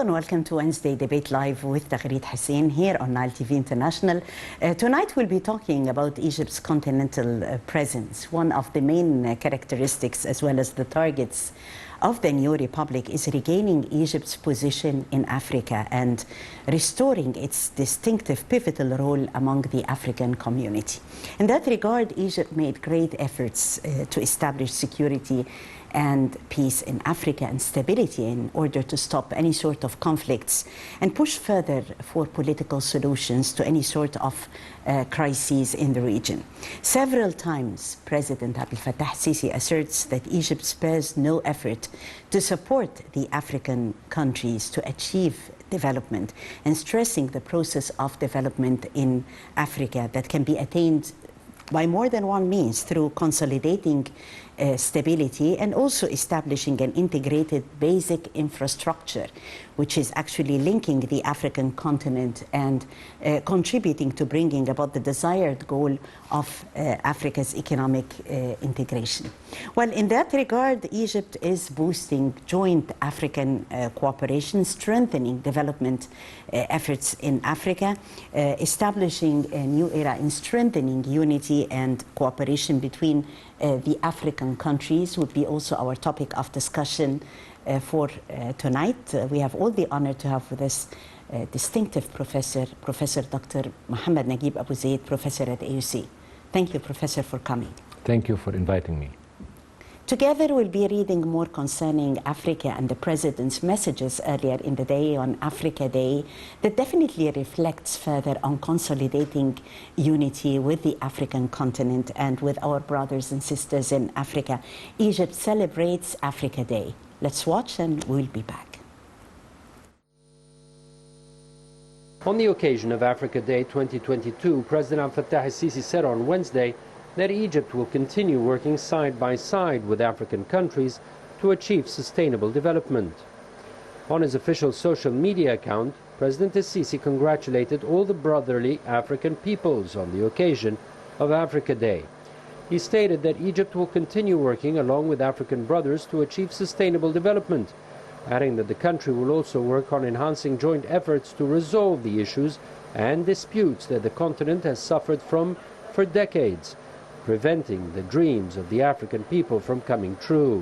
and welcome to Wednesday Debate Live with Zaid Hussein here on Nile TV International. Tonight we'll be talking about Egypt's continental presence. One of the main characteristics as well as the targets of the new republic is regaining Egypt's position in Africa and restoring its distinctive pivotal role among the African community. In that regard, Egypt made great efforts to establish security and peace in Africa and stability in order to stop any sort of conflicts and push further for political solutions to any sort of crises in the region. Several times, President Abdel Fattah al-Sisi asserts that Egypt spares no effort to support the African countries to achieve development and stressing the process of development in Africa that can be attained by more than one means through consolidating stability and also establishing an integrated basic infrastructure, which is actually linking the African continent and contributing to bringing about the desired goal of Africa's economic integration. Well, in that regard, Egypt is boosting joint African cooperation, strengthening development efforts in Africa, establishing a new era in strengthening unity and cooperation between the African countries would be also our topic of discussion for tonight. We have all the honor to have with us distinctive professor, Professor Dr. Mohamed Naguib Abu Zaid, professor at AUC. Thank you, Professor, for coming. Thank you for inviting me. Together, we'll be reading more concerning Africa and the President's messages earlier in the day on Africa Day that definitely reflects further on consolidating unity with the African continent and with our brothers and sisters in Africa. Egypt celebrates Africa Day. Let's watch and we'll be back. On the occasion of Africa Day 2022, President Abdel Fattah al-Sisi said on Wednesday that Egypt will continue working side by side with African countries to achieve sustainable development. On his official social media account, President al-Sisi congratulated all the brotherly African peoples on the occasion of Africa Day. He stated that Egypt will continue working along with African brothers to achieve sustainable development, adding that the country will also work on enhancing joint efforts to resolve the issues and disputes that the continent has suffered from for decades, preventing the dreams of the African people from coming true.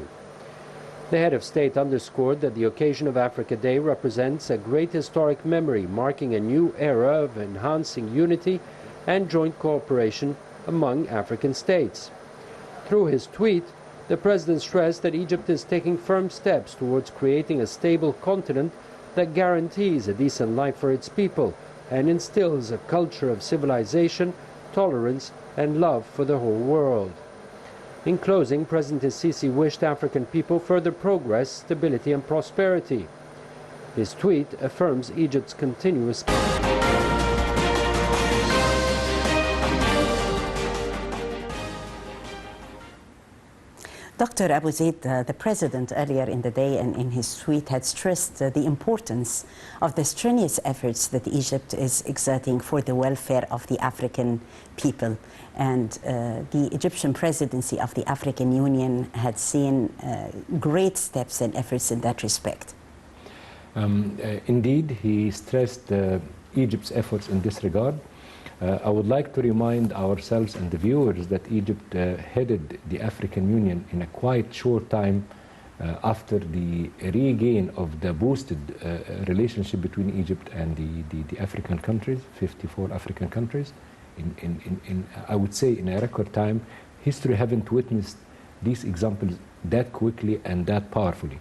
The head of state underscored that the occasion of Africa Day represents a great historic memory, marking a new era of enhancing unity and joint cooperation among African states. Through his tweet, the president stressed that Egypt is taking firm steps towards creating a stable continent that guarantees a decent life for its people and instills a culture of civilization, tolerance, and love for the whole world. In closing, President al-Sisi wished African people further progress, stability, and prosperity. His tweet affirms Egypt's continuous Dr. Abu Zaid, the President earlier in the day and in his tweet had stressed the importance of the strenuous efforts that Egypt is exerting for the welfare of the African people. And the Egyptian presidency of the African Union had seen great steps and efforts in that respect. Indeed, he stressed Egypt's efforts in this regard. I would like to remind ourselves and the viewers that Egypt headed the African Union in a quite short time after the regain of the boosted relationship between Egypt and the African countries, 54 African countries. I would say in a record time, history haven't witnessed these examples that quickly and that powerfully.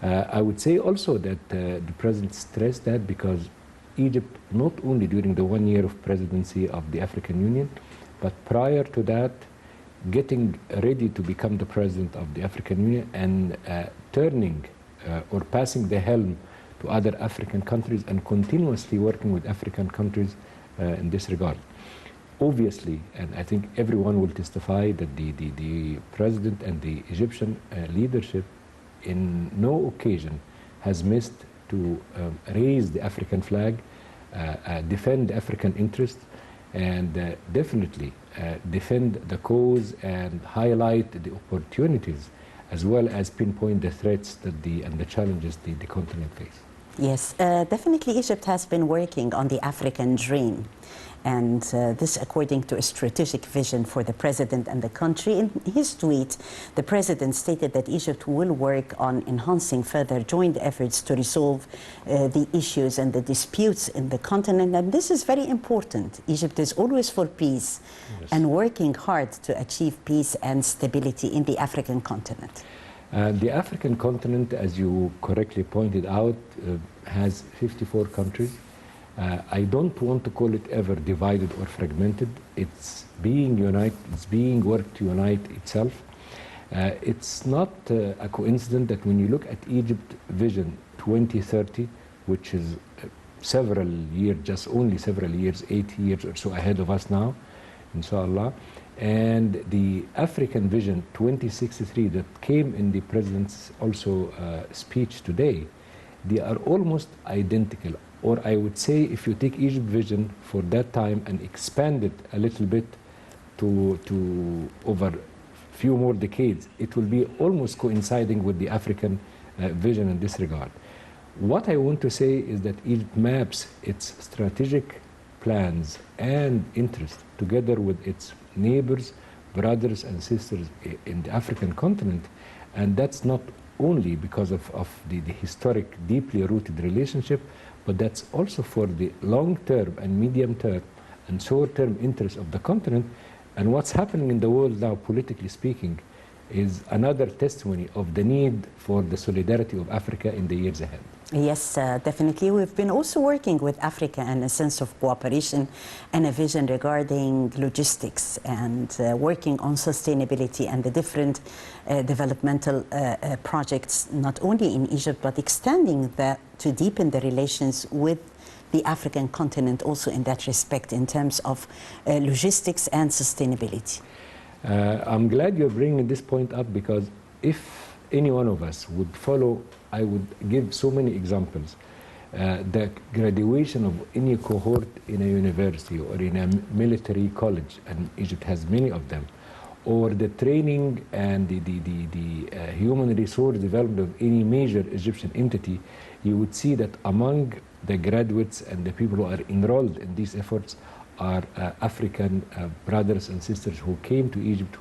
I would say also that the President stressed that because Egypt, not only during the 1 year of presidency of the African Union, but prior to that, getting ready to become the president of the African Union and turning or passing the helm to other African countries and continuously working with African countries in this regard. Obviously, and I think everyone will testify that the president and the Egyptian leadership in no occasion has missed to raise the African flag, defend African interests, and definitely defend the cause and highlight the opportunities as well as pinpoint the threats that and the challenges the continent face. Yes, definitely Egypt has been working on the African dream. And this according to a strategic vision for the president and the country. In his tweet, the president stated that Egypt will work on enhancing further joint efforts to resolve the issues and the disputes in the continent. And this is very important. Egypt is always for peace, yes, and working hard to achieve peace and stability in the African continent. The African continent, as you correctly pointed out, has 54 countries. I don't want to call it ever divided or fragmented. It's being united, it's being worked to unite itself. It's not a coincidence that when you look at Egypt Vision 2030, which is several years, just only several years, 8 years or so ahead of us now, inshallah, and the African Vision 2063 that came in the President's also speech today, they are almost identical. Or I would say if you take Egypt Vision for that time and expand it a little bit to over few more decades, it will be almost coinciding with the African vision in this regard. What I want to say is that Egypt maps its strategic plans and interests together with its neighbors, brothers and sisters in the African continent, and that's not only because of the historic, deeply rooted relationship, but that's also for the long-term and medium-term and short-term interests of the continent. And what's happening in the world now, politically speaking, is another testimony of the need for the solidarity of Africa in the years ahead. Yes, definitely. We've been also working with Africa in a sense of cooperation and a vision regarding logistics and working on sustainability and the different developmental projects, not only in Egypt, but extending that to deepen the relations with the African continent also in that respect in terms of logistics and sustainability. I'm glad you're bringing this point up, because if any one of us would follow, I would give so many examples. The graduation of any cohort in a university or in a military college, and Egypt has many of them, or the training and the human resource development of any major Egyptian entity, you would see that among the graduates and the people who are enrolled in these efforts are African brothers and sisters who came to Egypt,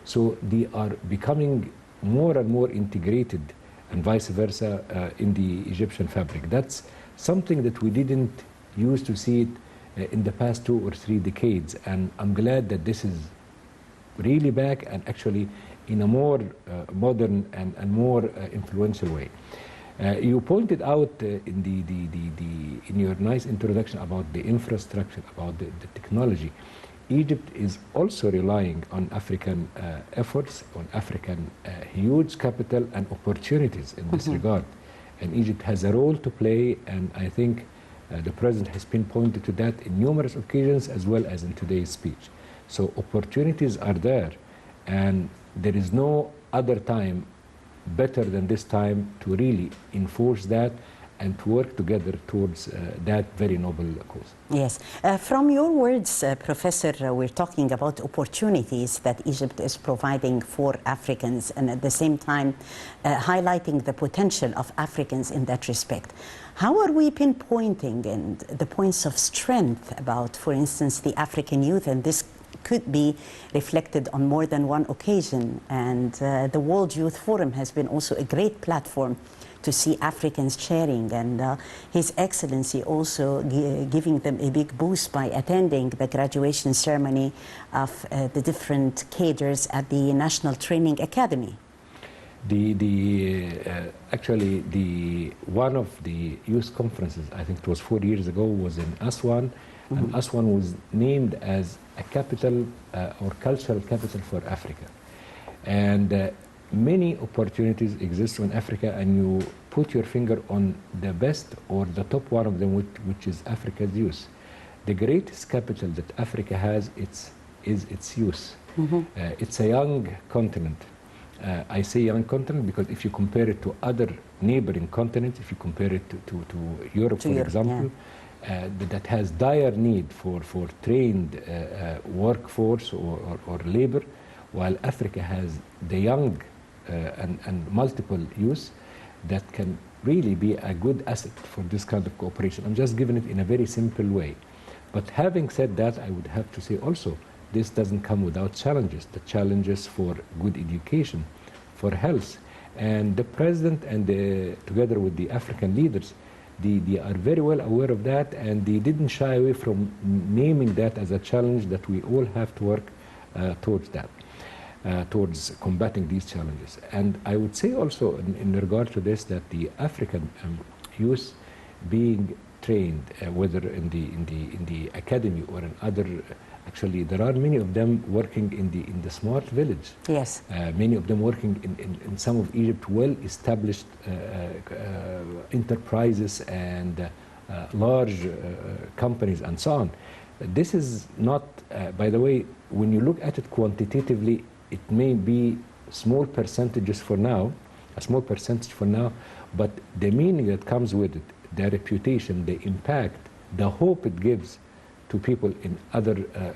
so they are becoming more and more integrated, and vice versa in the Egyptian fabric. That's something that we didn't used to see it in the past 2 or 3 decades, and I'm glad that this is really back and actually in a more modern and more influential way. You pointed out in your nice introduction about the infrastructure, about the technology. Egypt is also relying on African efforts, on African huge capital and opportunities in this regard. And Egypt has a role to play, and I think the President has pinpointed to that in numerous occasions as well as in today's speech. So opportunities are there, and there is no other time better than this time to really enforce that and to work together towards that very noble cause. Yes. From your words, Professor, we're talking about opportunities that Egypt is providing for Africans, and at the same time highlighting the potential of Africans in that respect. How are we pinpointing and the points of strength about, for instance, the African youth? And this could be reflected on more than one occasion. And the World Youth Forum has been also a great platform to see Africans sharing, and His Excellency also giving them a big boost by attending the graduation ceremony of the different cadres at the National Training Academy. Actually, one of the youth conferences, I think it was 4 years ago, was in Aswan, and Aswan was named as a capital or cultural capital for Africa. And many opportunities exist in Africa, and you put your finger on the best or the top one of them, which is Africa's youth. The greatest capital that Africa has is its youth. It's a young continent. I say young continent because if you compare it to other neighboring continents, if you compare it to Europe, for example, that has dire need for trained workforce or labor, while Africa has the young and multiple youth that can really be a good asset for this kind of cooperation. I'm just giving it in a very simple way. But having said that, I would have to say also, this doesn't come without challenges. The challenges for good education, for health. And the president and together with the African leaders, they are very well aware of that, and they didn't shy away from naming that as a challenge that we all have to work towards that, towards combating these challenges. And I would say also in regard to this that the African youth being trained, whether in the academy or in other, actually there are many of them working in the smart village. Yes. Many of them working in some of Egypt well-established enterprises and large companies and so on. This is not, by the way, when you look at it quantitatively, it may be small percentages for now, a small percentage for now, but the meaning that comes with it, the reputation, the impact, the hope it gives to people in other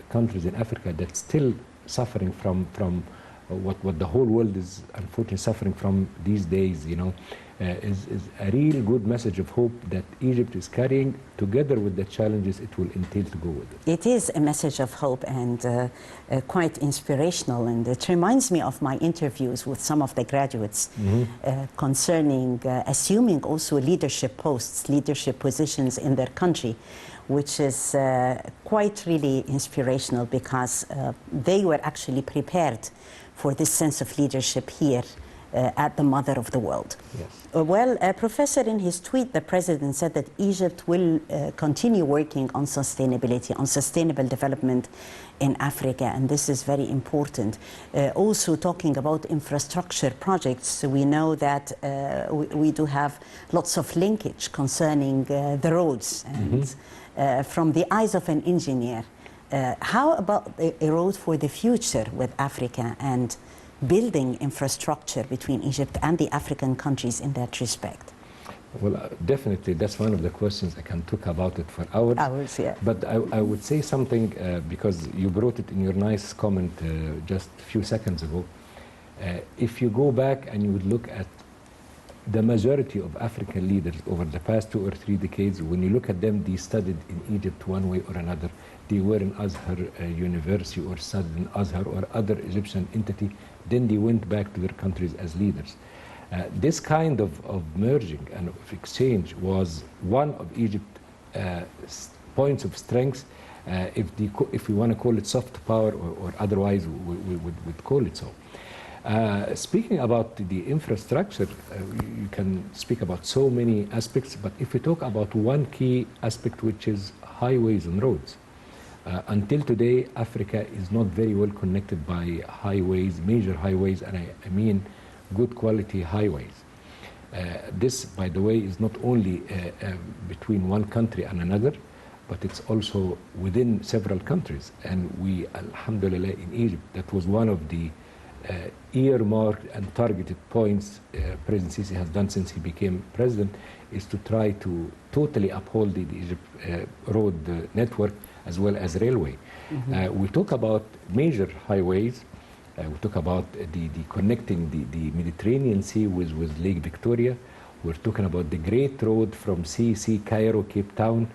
countries in Africa that's still suffering from what the whole world is unfortunately suffering from these days, you know, is a real good message of hope that Egypt is carrying, together with the challenges it will entail to go with it. It is a message of hope and quite inspirational, and it reminds me of my interviews with some of the graduates concerning assuming also leadership posts, leadership positions in their country, which is quite really inspirational because they were actually prepared for this sense of leadership here at the mother of the world. Yes. Well, Professor, in his tweet, the president said that Egypt will continue working on sustainability, on sustainable development in Africa, and this is very important. Also talking about infrastructure projects, we know that we do have lots of linkage concerning the roads, and from the eyes of an engineer, how about a road for the future with Africa and building infrastructure between Egypt and the African countries in that respect? Well, definitely, that's one of the questions. I can talk about it for hours. Hours, yeah. But I would say something, because you brought it in your nice comment just a few seconds ago. If you go back and you would look at the majority of African leaders over the past 2 or 3 decades, when you look at them, they studied in Egypt one way or another. They were in Azhar University or studied in Azhar or other Egyptian entity. Then they went back to their countries as leaders. This kind of merging and of exchange was one of Egypt's points of strength, if we want to call it soft power or otherwise we would call it so. Speaking about the infrastructure, you can speak about so many aspects, but if we talk about one key aspect, which is highways and roads, until today, Africa is not very well connected by highways, major highways, and I mean good quality highways. This, by the way, is not only between one country and another, but it's also within several countries. And we, alhamdulillah, in Egypt, that was one of the earmarked and targeted points President Sisi has done since he became president, is to try to totally uphold the Egypt road network as well as railway. We talk about major highways. We talk about the connecting the Mediterranean Sea with Lake Victoria. We're talking about the Great Road from CEC, Cairo, Cape Town,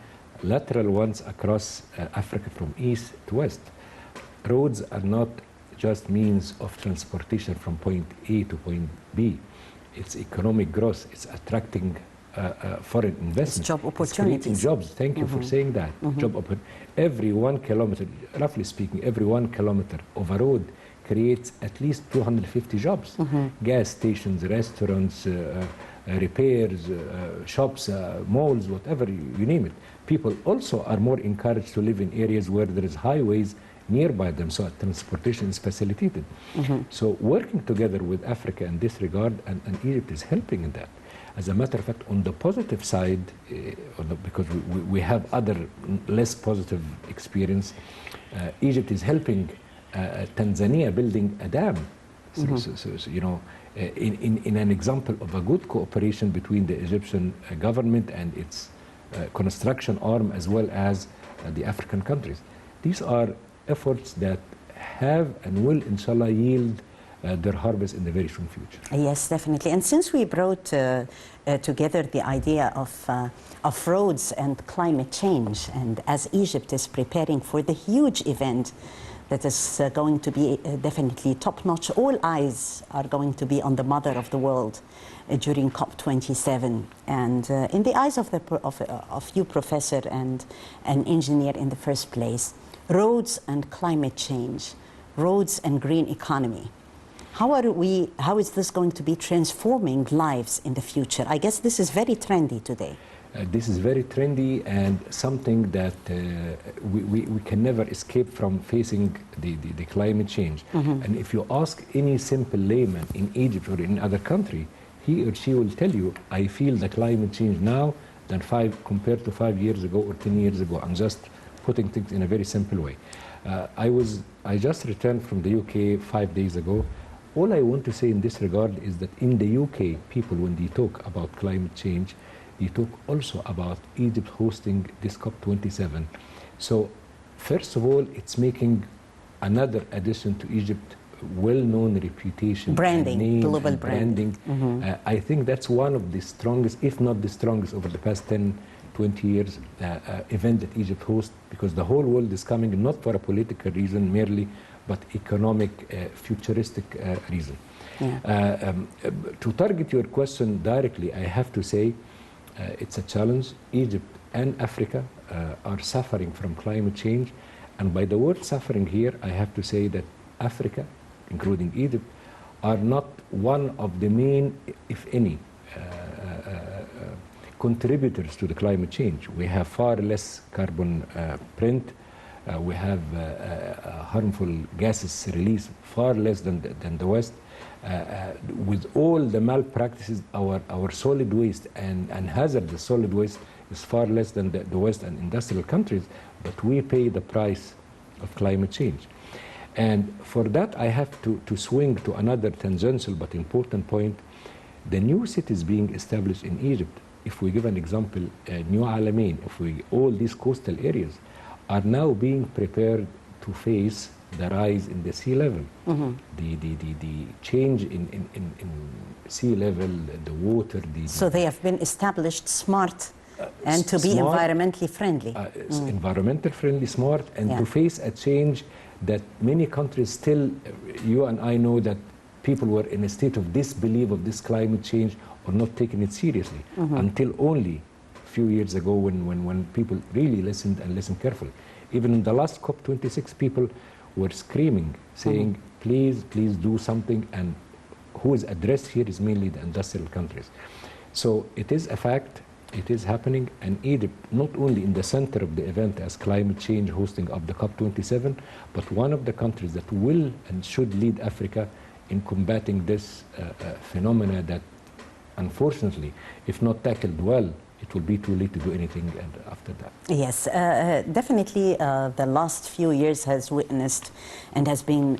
lateral ones across Africa from east to west. Roads are not just means of transportation from point A to point B. It's economic growth. It's attracting foreign investment. It's job opportunities. It's jobs. Thank you for saying that. Every 1 kilometer, roughly speaking, every 1 kilometer of a road creates at least 250 jobs. Gas stations, restaurants, repairs, shops, malls, whatever, you name it. People also are more encouraged to live in areas where there is highways nearby them, so transportation is facilitated. So working together with Africa in this regard, and Egypt is helping in that. As a matter of fact, on the positive side, because we have other less positive experience, Egypt is helping Tanzania building a dam. So, you know, in an example of a good cooperation between the Egyptian government and its construction arm as well as the African countries. These are efforts that have and will, inshallah, yield their harvest in the very soon future. Yes, definitely. And since we brought together the idea of roads and climate change, and as Egypt is preparing for the huge event that is going to be definitely top-notch, all eyes are going to be on the mother of the world during COP27. And in the eyes of you, Professor, and an engineer in the first place, roads and climate change, roads and green economy, how is this going to be transforming lives in the future? I guess this is very trendy today. This is very trendy and something that we can never escape from facing the climate change. And if you ask any simple layman in Egypt or in other country, he or she will tell you, I feel the climate change now than compared to 5 years ago or 10 years ago. I'm just putting things in a very simple way. I just returned from the UK 5 days ago. All I want to say in this regard is that in the UK, people, when they talk about climate change, they talk also about Egypt hosting this COP27. So, first of all, it's making another addition to Egypt, well-known reputation, branding, name, global branding. I think that's one of the strongest, if not the strongest, over the past 10, 20 years event that Egypt hosts, because the whole world is coming not for a political reason merely, but economic, futuristic reason. Yeah. To target your question directly, I have to say it's a challenge. Egypt and Africa are suffering from climate change. And by the word suffering here, I have to say that Africa, including Egypt, are not one of the main, if any, contributors to the climate change. We have far less carbon print. We have harmful gases released far less than the West. With all the malpractices, our solid waste and hazardous solid waste is far less than the West and industrial countries, but we pay the price of climate change. And for that, I have to swing to another tangential but important point. The new cities being established in Egypt, if we give an example, New Alamein, all these coastal areas are now being prepared to face the rise in the sea level, the change in sea level, the water. So they have been established smart and to be environmentally friendly. Environmental friendly, smart, and to face a change that many countries still, you and I know that people were in a state of disbelief of this climate change or not taking it seriously until only a few years ago when people really listened and listened carefully. Even in the last COP26, people were screaming, saying, please do something, and who is addressed here is mainly the industrial countries. So it is a fact, it is happening, and Egypt, not only in the center of the event as climate change hosting of the COP27, but one of the countries that will and should lead Africa in combating this phenomena that, unfortunately, if not tackled well, it will be too late to do anything after that. Yes, definitely the last few years has witnessed and has been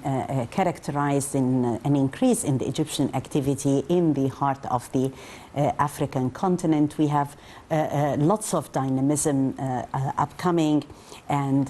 characterized in an increase in the Egyptian activity in the heart of the African continent. We have lots of dynamism upcoming, and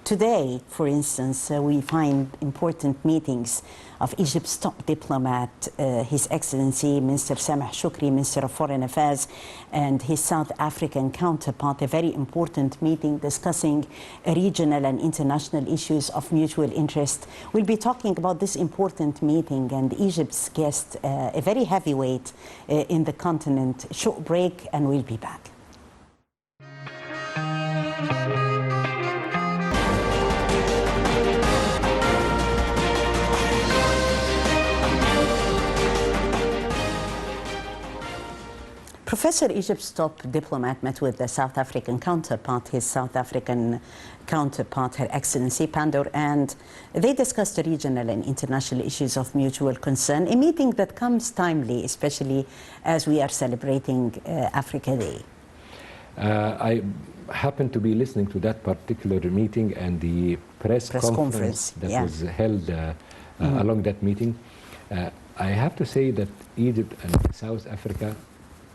today, for instance, we find important meetings of Egypt's top diplomat, His Excellency Minister Sameh Shukri, Minister of Foreign Affairs, and his South African counterpart, a very important meeting discussing regional and international issues of mutual interest. We'll be talking about this important meeting and Egypt's guest, a very heavyweight in the continent. Short break and we'll be back. Professor, Egypt's top diplomat met with the South African counterpart, his South African counterpart, Her Excellency Pandor, and they discussed the regional and international issues of mutual concern, a meeting that comes timely, especially as we are celebrating Africa Day. I happened to be listening to that particular meeting and the press conference that was held along that meeting. I have to say that Egypt and South Africa,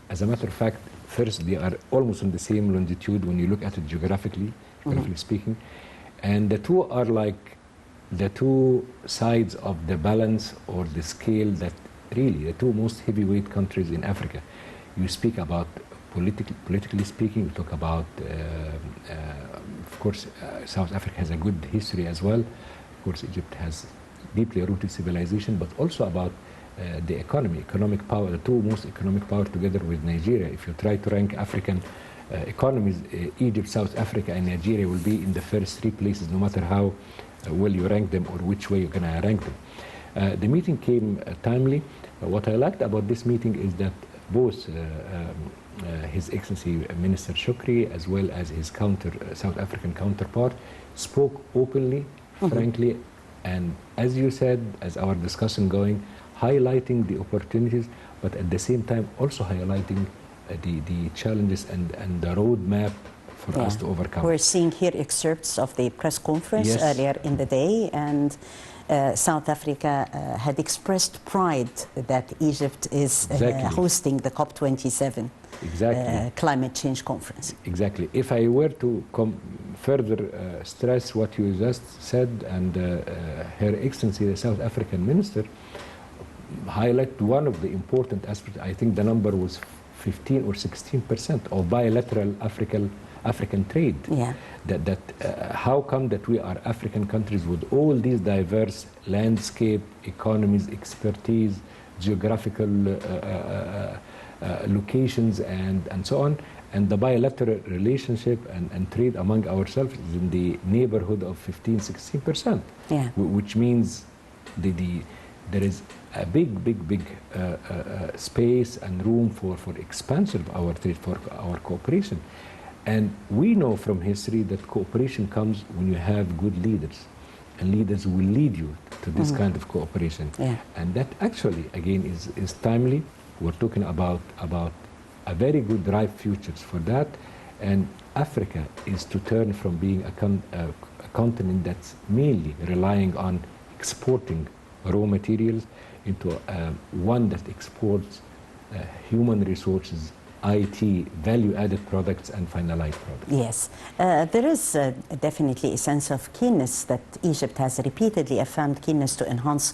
as a matter of fact, first, they are almost on the same longitude when you look at it geographically speaking. And the two are like the two sides of the balance or the scale that really the two most heavyweight countries in Africa. You speak about politically speaking, you talk about, of course, South Africa has a good history as well. Of course, Egypt has deeply rooted civilization, but also about the economic power, the two most economic power together with Nigeria. If you try to rank African economies, Egypt, South Africa, and Nigeria will be in the first three places, no matter how well you rank them or which way you're going to rank them. The meeting came timely. What I liked about this meeting is that both His Excellency Minister Shukri as well as his South African counterpart spoke openly, frankly, and as you said, as our discussion going, highlighting the opportunities, but at the same time also highlighting the challenges and the roadmap for us to overcome. We're seeing here excerpts of the press conference earlier in the day, and South Africa had expressed pride that Egypt is hosting the COP27 climate change conference. Exactly. If I were to further stress what you just said, and Her Excellency, the South African Minister, highlight one of the important aspects. I think the number was 15 or 16% of bilateral African trade. Yeah. That how come that we are African countries with all these diverse landscape, economies, expertise, geographical locations, and so on, and the bilateral relationship and trade among ourselves is in the neighborhood of 15-16%. Yeah. Which means there is a big space and room for expansion of our trade, for our cooperation. And we know from history that cooperation comes when you have good leaders, and leaders will lead you to this kind of cooperation. Yeah. And that actually, again, is timely. We're talking about a very good ripe futures for that. And Africa is to turn from being a continent that's mainly relying on exporting raw materials into one that exports human resources, IT, value-added products, and finalized products. Yes, there is definitely a sense of keenness that Egypt has repeatedly affirmed keenness to enhance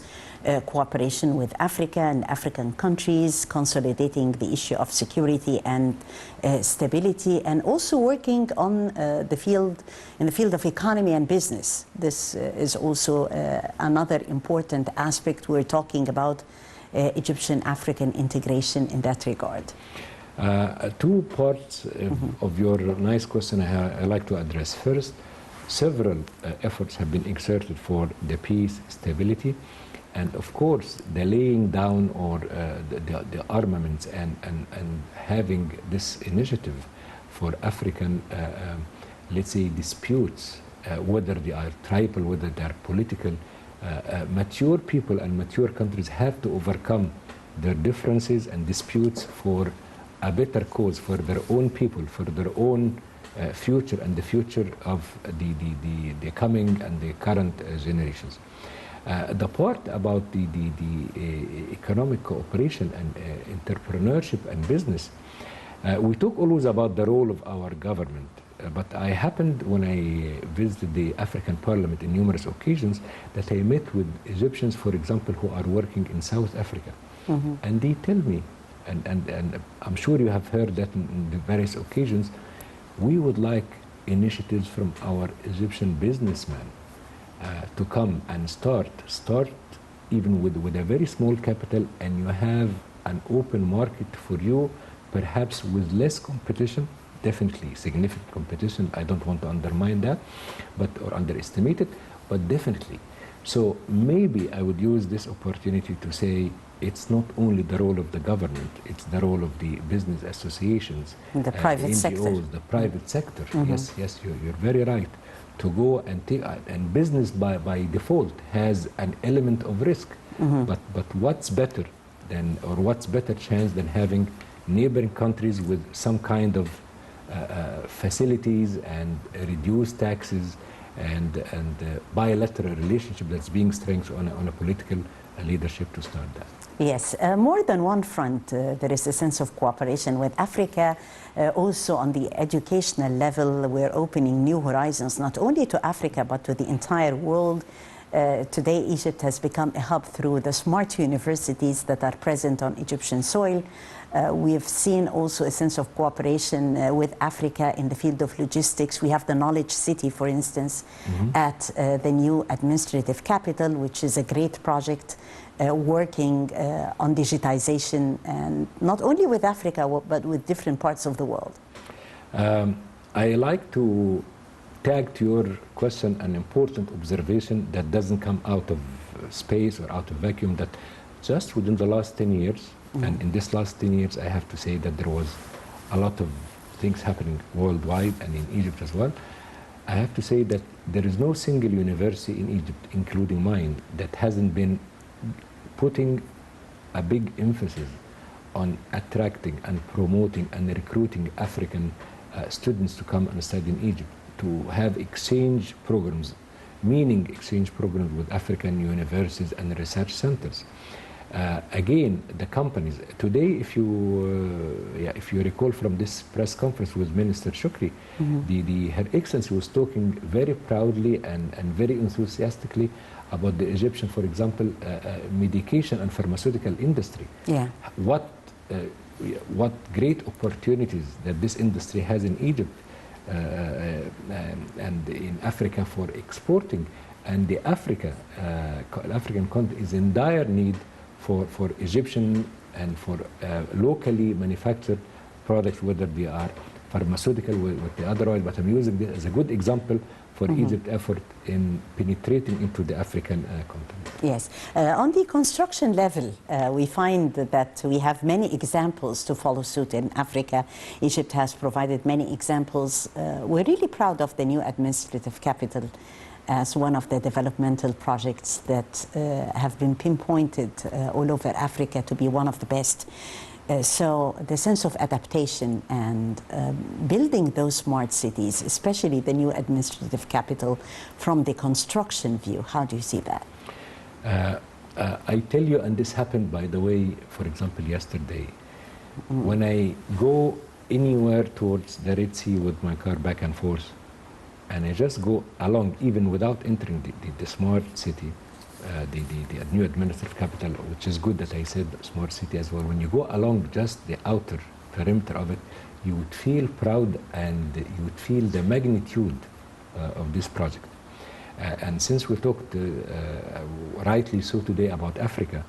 cooperation with Africa and African countries, consolidating the issue of security and stability, and also working on in the field of economy and business. This is also another important aspect. We're talking about Egyptian-African integration in that regard. Two parts of your nice question I like to address. First, several efforts have been exerted for the peace, stability, and of course the laying down or the armaments and having this initiative for African, let's say, disputes, whether they are tribal, whether they are political. Mature people and mature countries have to overcome their differences and disputes for a better cause, for their own people, for their own future and the future of the coming and the current generations. The part about the economic cooperation and entrepreneurship and business, we talk always about the role of our government. But I happened, when I visited the African Parliament in numerous occasions, that I met with Egyptians, for example, who are working in South Africa. And they tell me, and I'm sure you have heard that in the various occasions, we would like initiatives from our Egyptian businessmen to come and start even with a very small capital, and you have an open market for you, perhaps with less competition, definitely significant competition. I don't want to undermine that, or underestimate it, but definitely. So maybe I would use this opportunity to say it's not only the role of the government, it's the role of the business associations, the private NGOs, sector. the private sector. Yes, you're very right. To go and take, and business by default has an element of risk. But what's better chance than having neighboring countries with some kind of facilities and reduced taxes and bilateral relationship that's being strengthened on a political leadership to start that. Yes, more than one front, there is a sense of cooperation with Africa. Also on the educational level, we're opening new horizons, not only to Africa, but to the entire world. Today, Egypt has become a hub through the smart universities that are present on Egyptian soil. We've seen also a sense of cooperation with Africa in the field of logistics. We have the Knowledge City, for instance, at the new administrative capital, which is a great project working on digitization, and not only with Africa, but with different parts of the world. I like to tag to your question an important observation that doesn't come out of space or out of vacuum, that just within the last 10 years, and in this last 10 years, I have to say that there was a lot of things happening worldwide and in Egypt as well. I have to say that there is no single university in Egypt, including mine, that hasn't been putting a big emphasis on attracting and promoting and recruiting African students to come and study in Egypt, to have exchange programs, meaning exchange programs with African universities and research centers. Again, the companies today, if you recall from this press conference with Minister Shukri, Her Excellency was talking very proudly and very enthusiastically about the Egyptian, for example, medication and pharmaceutical industry. Yeah. What great opportunities that this industry has in Egypt and in Africa for exporting, and the African continent is in dire need for Egyptian and for locally manufactured products, whether they are pharmaceutical with the other oil. But I'm using this as a good example for Egypt's effort in penetrating into the African continent. Yes. On the construction level, we find that we have many examples to follow suit in Africa. Egypt has provided many examples. We're really proud of the new administrative capital as one of the developmental projects that have been pinpointed all over Africa to be one of the best. So the sense of adaptation and building those smart cities, especially the new administrative capital, from the construction view, how do you see that? I tell you, and this happened, by the way, for example, yesterday, when I go anywhere towards the Red Sea with my car back and forth, and I just go along, even without entering the smart city, the new administrative capital, which is good that I said smart city as well. When you go along just the outer perimeter of it, you would feel proud and you would feel the magnitude of this project. And since we talked rightly so today about Africa,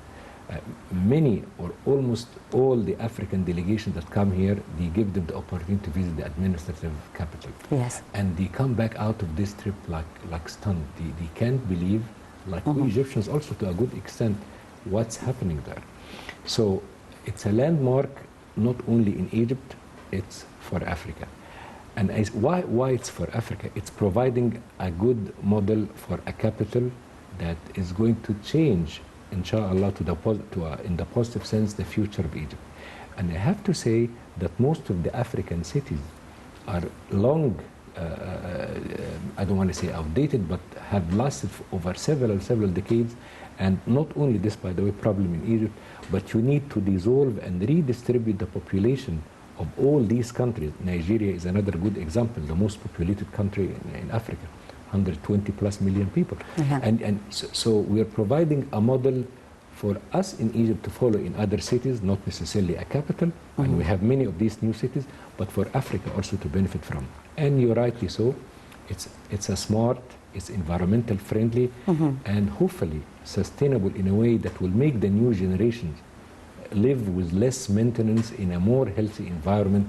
many or almost all the African delegations that come here, they give them the opportunity to visit the administrative capital. Yes. And they come back out of this trip like stunned. They can't believe, like we Egyptians also to a good extent, what's happening there. So it's a landmark not only in Egypt, it's for Africa. And why it's for Africa? It's providing a good model for a capital that is going to change, inshallah, in the positive sense, the future of Egypt. And I have to say that most of the African cities are long, I don't want to say outdated, but have lasted for over several decades. And not only this, by the way, problem in Egypt, but you need to dissolve and redistribute the population of all these countries. Nigeria is another good example, the most populated country in Africa, 120 plus million people. And so we are providing a model for us in Egypt to follow in other cities, not necessarily a capital, and we have many of these new cities, but for Africa also to benefit from. And you're rightly so, it's a smart, it's environmental friendly, and hopefully sustainable in a way that will make the new generations live with less maintenance in a more healthy environment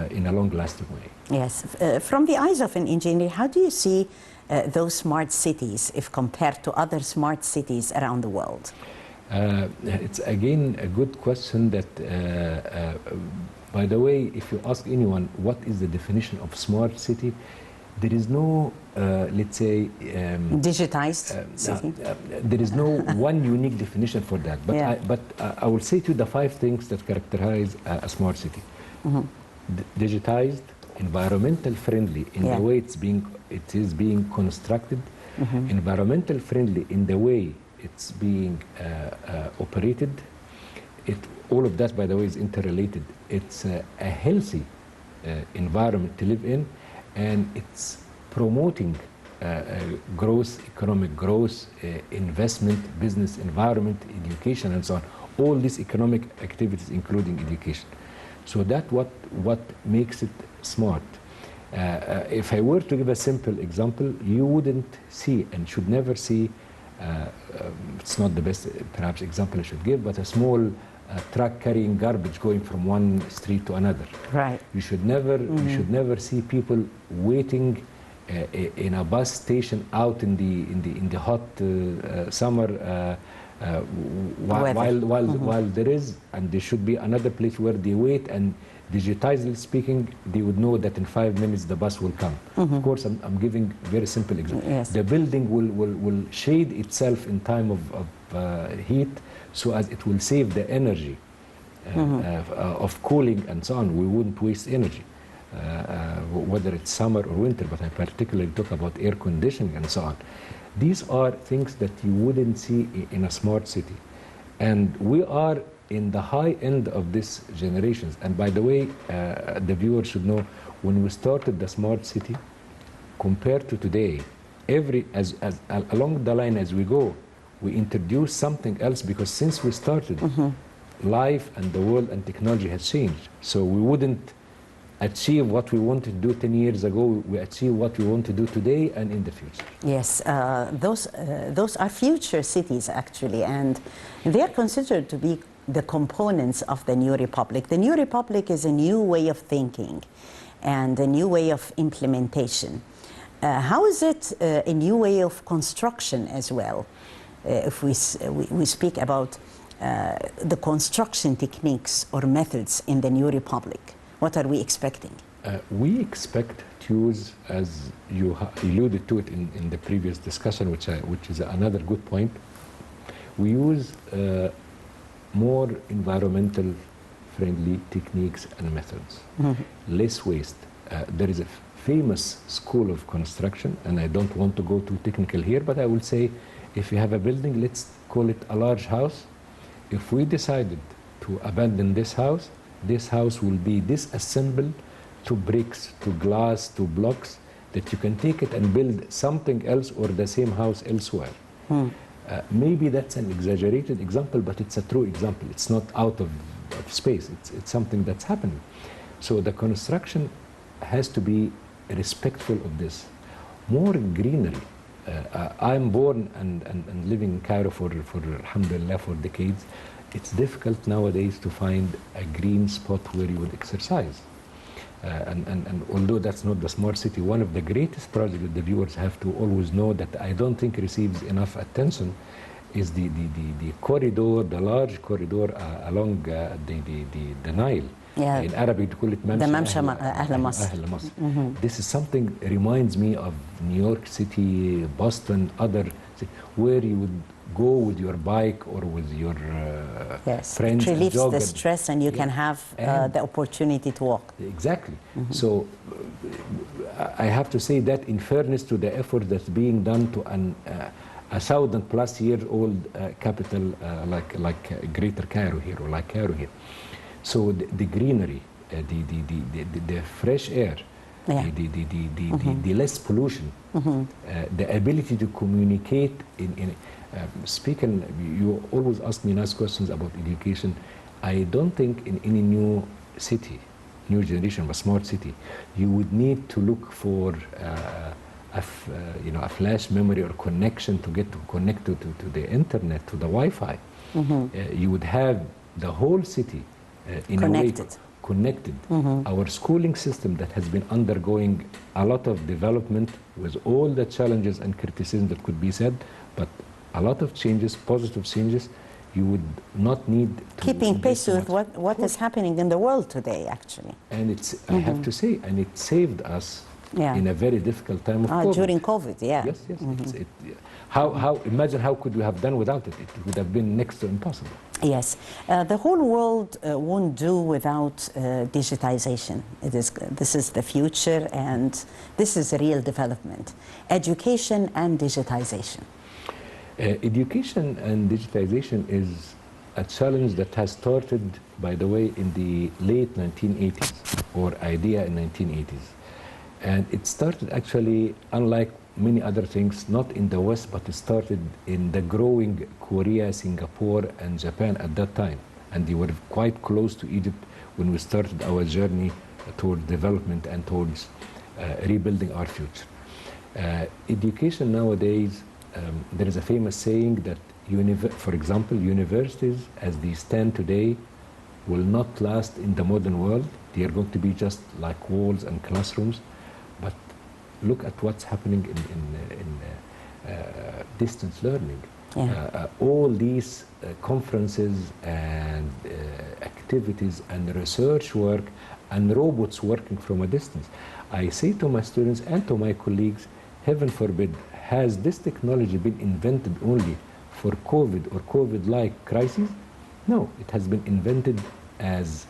in a long-lasting way. Yes. From the eyes of an engineer, how do you see those smart cities if compared to other smart cities around the world? It's again a good question that, by the way, if you ask anyone what is the definition of smart city, there is no, let's say... digitized city? There is no one unique definition for that. But, I will say to you the 5 things that characterize a smart city. Digitized, environmental friendly in the way it is being constructed, environmental friendly in the way it's being operated. All of that, by the way, is interrelated. It's a healthy environment to live in, and it's promoting growth, economic growth, investment, business environment, education, and so on. All these economic activities, including education. So that's what makes it smart. If I were to give a simple example, you wouldn't see and should never see, it's not the best perhaps example I should give, but a small truck carrying garbage going from one street to another. Right. You should never see people waiting in a bus station out in the hot summer while there is, and there should be another place where they wait, and digitizedly speaking, they would know that in 5 minutes the bus will come. Of course, I'm giving very simple example. Yes. The building will shade itself in time of heat, so as it will save the energy of cooling and so on. We wouldn't waste energy, whether it's summer or winter, but I particularly talk about air conditioning and so on. These are things that you wouldn't see in a smart city. And we are in the high end of these generations. And by the way, the viewer should know, when we started the smart city, compared to today, along the line as we go, we introduce something else, because since we started, life and the world and technology has changed. So we wouldn't achieve what we wanted to do 10 years ago. We achieve what we want to do today and in the future. Yes, those are future cities actually, and they are considered to be the components of the new republic. The new republic is a new way of thinking and a new way of implementation. How is it a new way of construction as well? If we speak about the construction techniques or methods in the new republic, what are we expecting? We expect to use, as you alluded to it in the previous discussion, which is another good point, we use more environmental friendly techniques and methods, less waste. There is a famous school of construction, and I don't want to go too technical here, but I will say, if you have a building, let's call it a large house. If we decided to abandon this house will be disassembled to bricks, to glass, to blocks, that you can take it and build something else or the same house elsewhere. Maybe that's an exaggerated example, but it's a true example. It's not out of space. It's something that's happening. So the construction has to be respectful of this. More greenery. I'm born and living in Cairo for alhamdulillah, for decades. It's difficult nowadays to find a green spot where you would exercise. And although that's not the smart city, one of the greatest projects that the viewers have to always know that I don't think receives enough attention is the corridor, the large corridor along the Nile. Yeah. In Arabic, we call it Mamsha Ahl Masr. This is something reminds me of New York City, Boston, other cities, where you would go with your bike or with your friends. It relieves jog the stress, and you can have the opportunity to walk. Exactly. So I have to say that in fairness to the effort that's being done to a 1,000+ capital like Greater Cairo here, or like Cairo here. So the greenery, the fresh air, the less pollution, the ability to communicate speaking, you always ask me nice questions about education. I don't think in any new city, new generation, but smart city, you would need to look for a flash memory or connection to get to connect to the internet, to the Wi-Fi. You would have the whole city in connected. a way connected. Our schooling system that has been undergoing a lot of development with all the challenges and criticism that could be said, but a lot of changes, positive changes, you would not need to keeping pace with what is happening in the world today, actually. And it's, I have to say, and it saved us in a very difficult time of COVID. During COVID, yeah. Yes. Imagine how could we have done without it? It would have been next to impossible. Yes. The whole world won't do without digitization. This is the future, and this is real development. Education and digitization. Education and digitization is a challenge that has started, by the way, in the late 1980s, or idea in 1980s. And it started actually, unlike many other things, not in the West, but it started in the growing Korea, Singapore, and Japan at that time. And they were quite close to Egypt when we started our journey towards development and towards rebuilding our future. Education nowadays, there is a famous saying that, for example, universities as they stand today will not last in the modern world. They are going to be just like walls and classrooms. But look at what's happening in distance learning. Yeah. All these conferences and activities and research work and robots working from a distance. I say to my students and to my colleagues, heaven forbid, has this technology been invented only for COVID or COVID-like crises? No, it has been invented as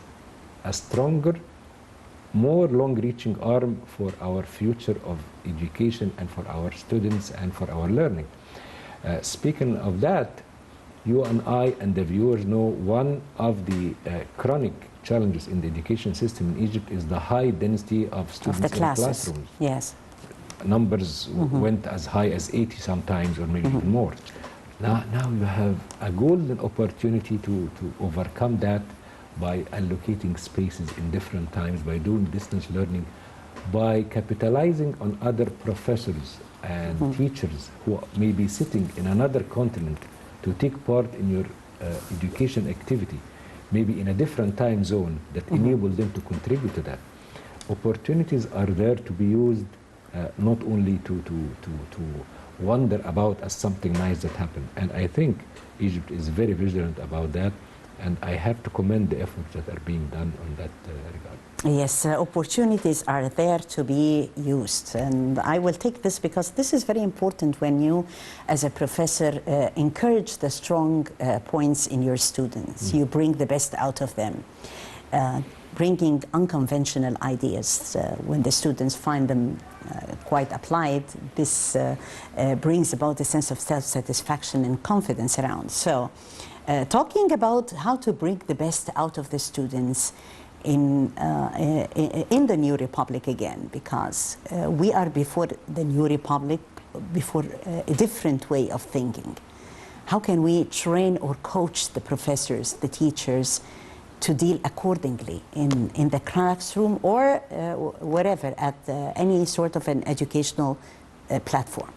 a stronger, more long-reaching arm for our future of education and for our students and for our learning. Speaking of that, you and I and the viewers know one of the chronic challenges in the education system in Egypt is the high density of students in classrooms. Yes. Numbers went as high as 80 sometimes, or maybe even more. Now you have a golden opportunity to overcome that by allocating spaces in different times, by doing distance learning, by capitalizing on other professors and teachers who may be sitting in another continent to take part in your education activity, maybe in a different time zone that enable them to contribute to that. Opportunities are there to be used, not only to wonder about as something nice that happened. And I think Egypt is very vigilant about that, and I have to commend the efforts that are being done on that regard. Yes, opportunities are there to be used, and I will take this because this is very important when you, as a professor, encourage the strong points in your students. You bring the best out of them. Bringing unconventional ideas, when the students find them quite applied, this brings about a sense of self-satisfaction and confidence around. So, talking about how to bring the best out of the students in the New Republic again, because we are before the New Republic, before a different way of thinking. How can we train or coach the professors, the teachers, to deal accordingly in the classroom or wherever at any sort of an educational platform?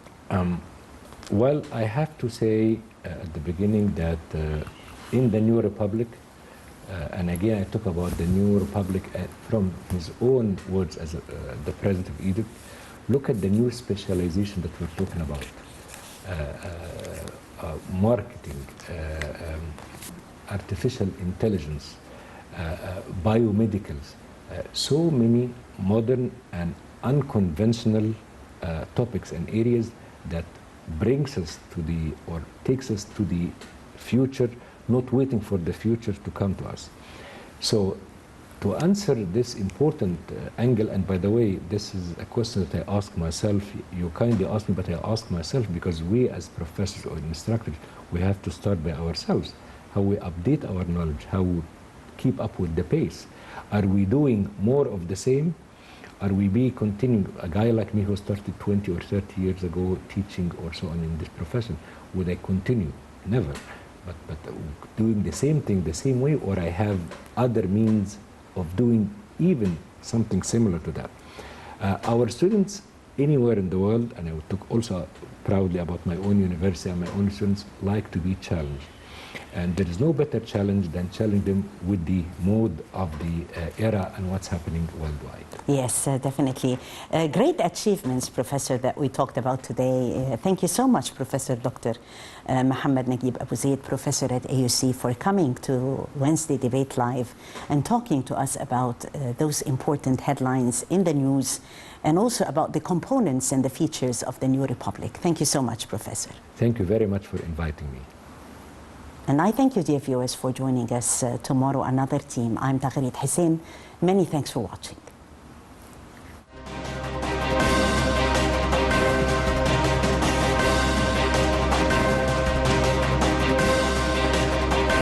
Well, I have to say at the beginning that in the New Republic, and again I talk about the New Republic from his own words as the President of Egypt, look at the new specialization that we're talking about. Marketing, artificial intelligence, biomedicals, so many modern and unconventional topics and areas that brings us to the, or takes us to the future, not waiting for the future to come to us. So to answer this important angle, and by the way, this is a question that I ask myself, you kindly asked me, but I ask myself because we as professors or instructors, we have to start by ourselves, how we update our knowledge, how we keep up with the pace. Are we doing more of the same? Are we continuing? A guy like me who started 20 or 30 years ago teaching or so on in this profession, would I continue? Never. But doing the same thing the same way, or I have other means of doing even something similar to that. Our students anywhere in the world, and I would talk also proudly about my own university and my own students, like to be challenged. And there is no better challenge than challenging them with the mode of the era and what's happening worldwide. Yes, definitely. Great achievements, Professor, that we talked about today. Thank you so much, Professor Dr. Mohamed Naguib Abu Zaid, Professor at AUC, for coming to Wednesday Debate Live and talking to us about those important headlines in the news and also about the components and the features of the New Republic. Thank you so much, Professor. Thank you very much for inviting me. And I thank you, dear viewers, for joining us tomorrow, another team. I'm Zaid Hussein. Many thanks for watching.